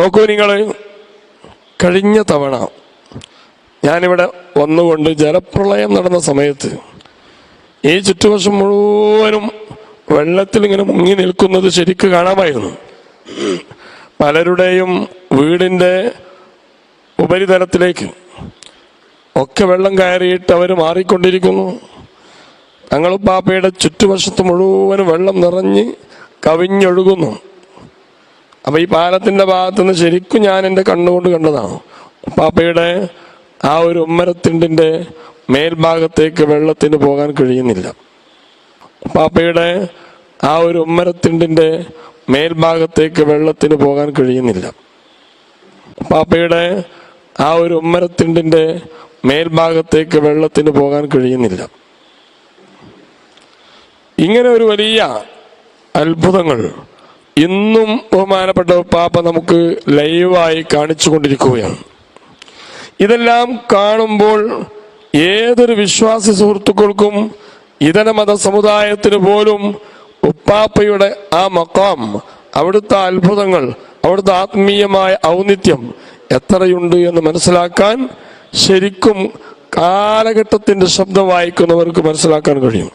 നോക്കൂ നിങ്ങൾ, കഴിഞ്ഞ തവണ ഞാനിവിടെ വന്നുകൊണ്ട് ജലപ്രളയം നടന്ന സമയത്ത് ഈ ചുറ്റുവശം മുഴുവനും വെള്ളത്തിൽ ഇങ്ങനെ മുങ്ങി നിൽക്കുന്നത് ശരിക്ക് കാണാമായിരുന്നു. പലരുടെയും വീടിൻ്റെ ഉപരിതലത്തിലേക്ക് ഒക്കെ വെള്ളം കയറിയിട്ട് അവർ മാറിക്കൊണ്ടിരിക്കുന്നു. തങ്ങളുപ്പാപ്പയുടെ ചുറ്റുവശത്ത് മുഴുവനും വെള്ളം നിറഞ്ഞ് കവിഞ്ഞൊഴുകുന്നു. അപ്പം ഈ പാലത്തിൻ്റെ ഭാഗത്തുനിന്ന് ശരിക്കും ഞാൻ എൻ്റെ കണ്ണുകൊണ്ട് കണ്ടതാണ്. പാപ്പയുടെ ആ ഒരു ഉമ്മരത്തിണ്ടിൻ്റെ മേൽഭാഗത്തേക്ക് വെള്ളത്തിന് പോകാൻ കഴിയുന്നില്ല. പാപ്പയുടെ ആ ഒരു ഉമ്മരത്തിണ്ടിൻ്റെ മേൽഭാഗത്തേക്ക് വെള്ളത്തിന് പോകാൻ കഴിയുന്നില്ല. പാപ്പയുടെ ആ ഒരു ഉമ്മരത്തിണ്ടിൻ്റെ മേൽഭാഗത്തേക്ക് വെള്ളത്തിന് പോകാൻ കഴിയുന്നില്ല. ഇങ്ങനെ ഒരു വലിയ അത്ഭുതങ്ങൾ ഇന്നും ബഹുമാനപ്പെട്ട പാപ്പ നമുക്ക് ലൈവായി കാണിച്ചു കൊണ്ടിരിക്കുകയാണ്. ഇതെല്ലാം കാണുമ്പോൾ ഏതൊരു വിശ്വാസി സുഹൃത്തുക്കൾക്കും ഇതര മത സമുദായത്തിന് പോലും ഉപ്പാപ്പയുടെ ആ മഖാം, അവിടുത്തെ അത്ഭുതങ്ങൾ, അവിടുത്തെ ആത്മീയമായ ഔന്നിത്യം എത്രയുണ്ട് എന്ന് മനസ്സിലാക്കാൻ ശരിക്കും കാലഘട്ടത്തിന്റെ ശബ്ദം വായിക്കുന്നവർക്ക് മനസ്സിലാക്കാൻ കഴിയും.